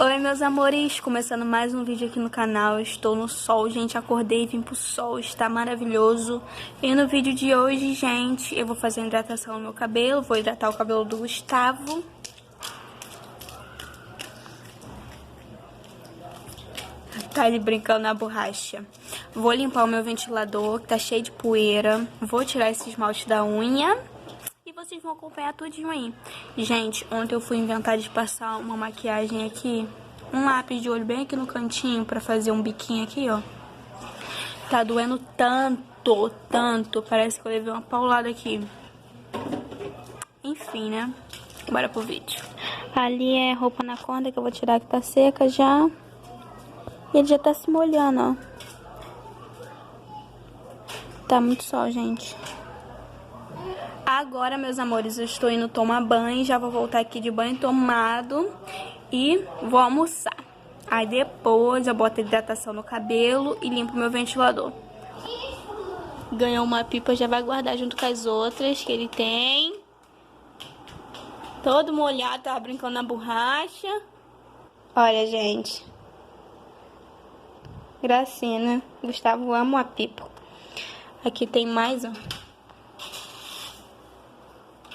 Oi, meus amores, começando mais um vídeo aqui no canal. Eu estou no sol, gente, acordei e vim pro sol, está maravilhoso. E no vídeo de hoje, gente, eu vou fazer uma hidratação no meu cabelo, vou hidratar o cabelo do Gustavo. Tá ele brincando na borracha. Vou limpar o meu ventilador, que tá cheio de poeira. Vou tirar esse esmalte da unha. E vocês vão acompanhar tudinho aí. Gente, ontem eu fui inventar de passar uma maquiagem aqui. Um lápis de olho bem aqui no cantinho pra fazer um biquinho aqui, ó. Tá doendo tanto, tanto. Parece que eu levei uma paulada aqui. Enfim, né? Bora pro vídeo. Ali é roupa na corda que eu vou tirar que tá seca já. E ele já tá se molhando, ó. Tá muito sol, gente. Agora, meus amores, eu estou indo tomar banho. Já vou voltar aqui de banho tomado. E vou almoçar. Aí depois eu boto hidratação no cabelo e limpo meu ventilador. Ganhou uma pipa, já vai guardar junto com as outras que ele tem. Todo molhado, tava brincando na borracha. Olha, gente. Gracinha, né? Gustavo ama uma pipa. Aqui tem mais, ó.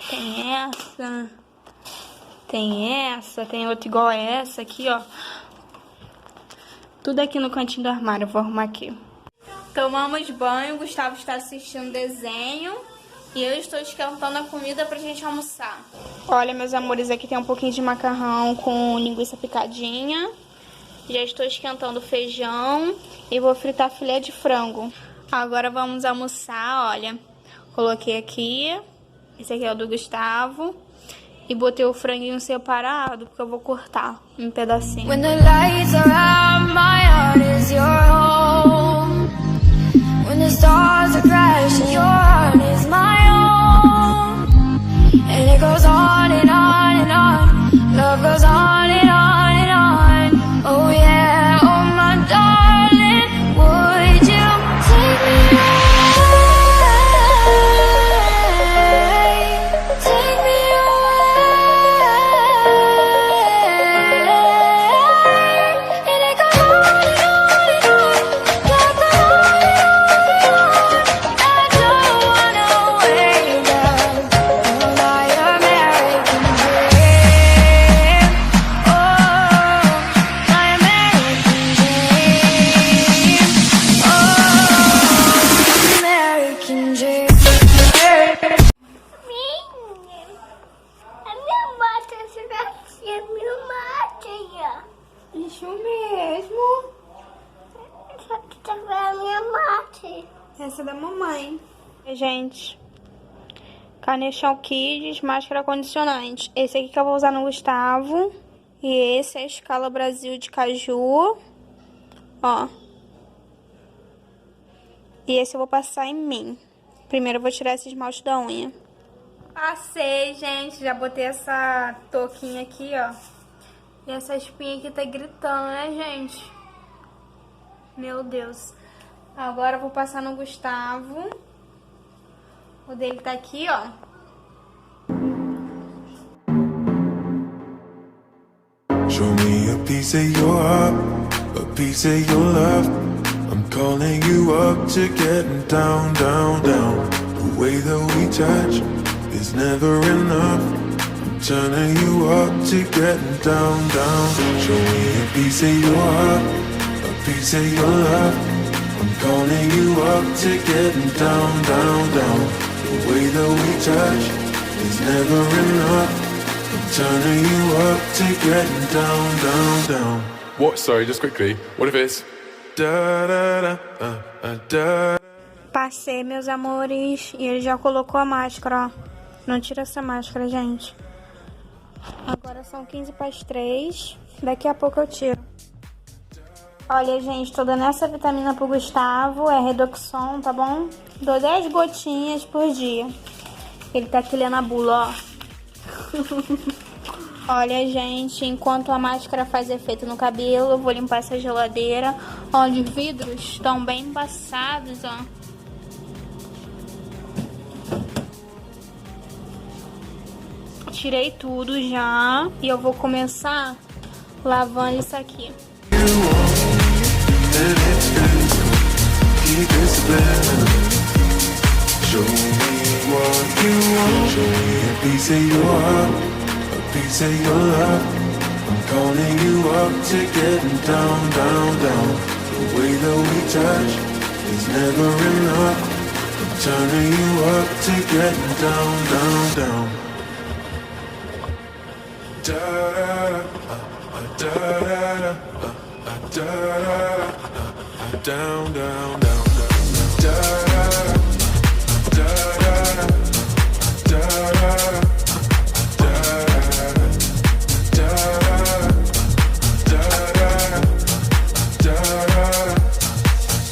Tem essa. Tem essa. Tem outra igual a essa aqui, ó. Tudo aqui no cantinho do armário. Eu vou arrumar aqui. Tomamos banho. O Gustavo está assistindo desenho. E eu estou esquentando a comida pra gente almoçar. Olha, meus amores, aqui tem um pouquinho de macarrão com linguiça picadinha. Já estou esquentando o feijão. E vou fritar filé de frango. Agora vamos almoçar, olha. Coloquei aqui. Esse aqui é o do Gustavo. E botei o franguinho separado, porque eu vou cortar em pedacinho. When the lights are out, my heart is your home. When the stars are crashing, your heart is my own. And it goes on and on and on. Love goes on and on and on. Oh yeah, oh my darling, would you take me away? Isso mesmo. Só que tá vendo a minha mate. Essa é da mamãe. Gente, Carnation Kids, máscara condicionante. Esse aqui que eu vou usar no Gustavo. E esse é a Escala Brasil de Caju. Ó. E esse eu vou passar em mim. Primeiro eu vou tirar esse esmalte da unha. Passei, gente. Já botei essa touquinha aqui, ó. E essa espinha aqui tá gritando, né, gente? Meu Deus. Agora eu vou passar no Gustavo. O dele tá aqui, ó. Show me a piece of your heart, a piece of your love. I'm calling you up to getting down, down, down. The way that we touch is never enough. Turning you up to getting down, down. Show me a piece of your heart, a piece of your love. I'm calling you up to getting down, down, down. The way that we touch is never enough. I'm turning you up to getting down, down, down. What? Sorry, just quickly. What if it's Da da da da. Passei, meus amores. E ele já colocou a máscara, ó. Não tira essa máscara, gente. Agora são 15 para as 3. Daqui a pouco eu tiro. Olha, gente, tô dando essa vitamina pro Gustavo. É Redoxon, tá bom? Dou 10 gotinhas por dia. Ele tá aqui lendo a bula, ó. Olha, gente, enquanto a máscara faz efeito no cabelo, eu vou limpar essa geladeira. Olha, os vidros estão bem embaçados, ó. Tirei tudo já. E eu vou começar lavando isso aqui. Keep it subliminal. Show me what you want. Show me a piece of your heart, a piece of your love. I'm calling you up to getting down, down, down. The way that we touch is never enough. I'm turning you up to getting down, down, down. Da da da da da da down, down, down.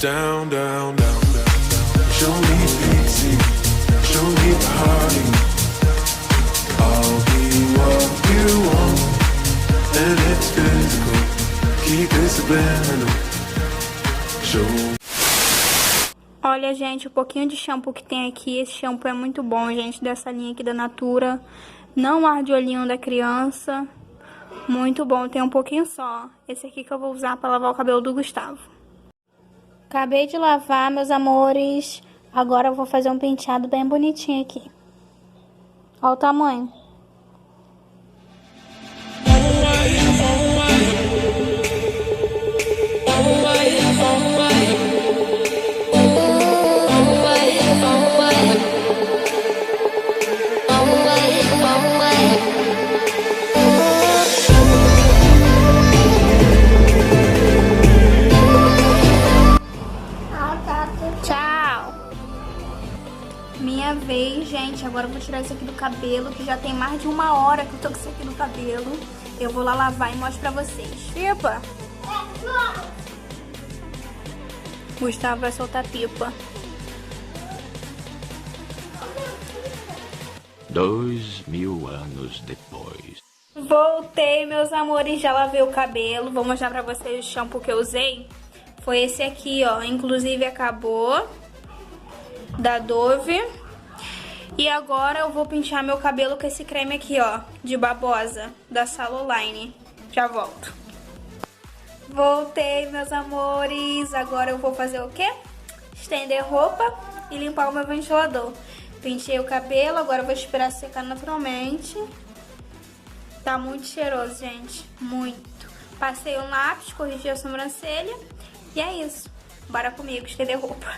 Down, down, down, down. Show me pity, show me party. I'll be what you want, and it's physical. Keep it subliminal. Show. Olha, gente, o pouquinho de shampoo que tem aqui, esse shampoo é muito bom, gente, dessa linha aqui da Natura. Não arde o olhinho da criança. Muito bom, tem um pouquinho só. Esse aqui que eu vou usar para lavar o cabelo do Gustavo. Acabei de lavar, meus amores. Agora eu vou fazer um penteado bem bonitinho aqui. Olha o tamanho. Minha vez, gente. Agora eu vou tirar isso aqui do cabelo, que já tem mais de 1 hora que eu tô com isso aqui no cabelo. Eu vou lá lavar e mostro pra vocês. Pipa! Gustavo vai soltar pipa. 2000 anos depois. Voltei, meus amores. Já lavei o cabelo. Vou mostrar pra vocês o shampoo que eu usei. Foi esse aqui, ó. Inclusive acabou. Da Dove. E agora eu vou pentear meu cabelo com esse creme aqui, ó, de babosa, da Saloline. Já volto. Voltei, meus amores. Agora eu vou fazer o quê? Estender roupa e limpar o meu ventilador. Pentei o cabelo, agora eu vou esperar secar naturalmente. Tá muito cheiroso, gente. Muito. Passei um lápis, corrigi a sobrancelha. E é isso. Bora comigo estender roupa.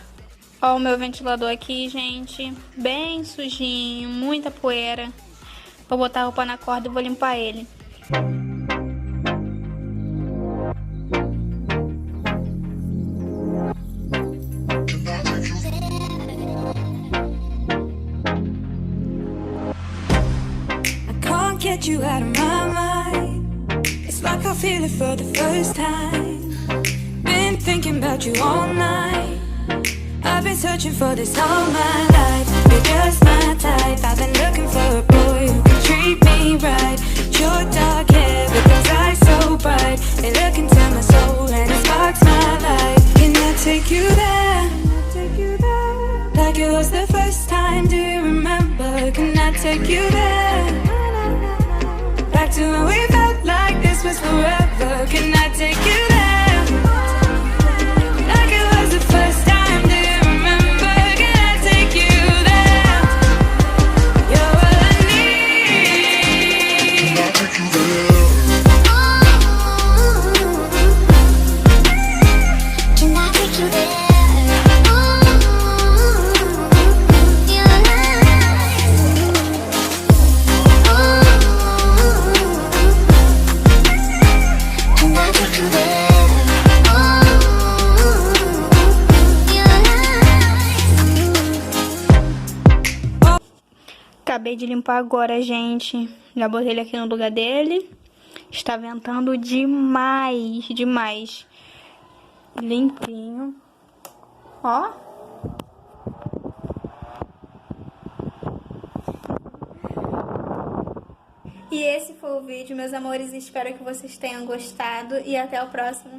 Ó o meu ventilador aqui, gente. Bem sujinho, muita poeira. Vou botar a roupa na corda e vou limpar ele. Get you out of my mind. It's like I feel it for the first time. Been thinking about you all night. I've been searching for this all my life. You're just my type. I've been looking for a boy who can treat me right. Your dark hair with those eyes so bright. They look into my soul and it sparks my life. Can I take you there? Like it was the first time. Do you remember? Can I take you there? Back to when we felt like this was forever. Can I take you there? Like it was the first time. Do you remember? Can I take you there? You're all I need. Can I take you there? Can I take you there? Acabei de limpar agora, gente. Já botei ele aqui no lugar dele. Está ventando demais, demais. Limpinho. Ó. E esse foi o vídeo, meus amores. Espero que vocês tenham gostado. E até o próximo.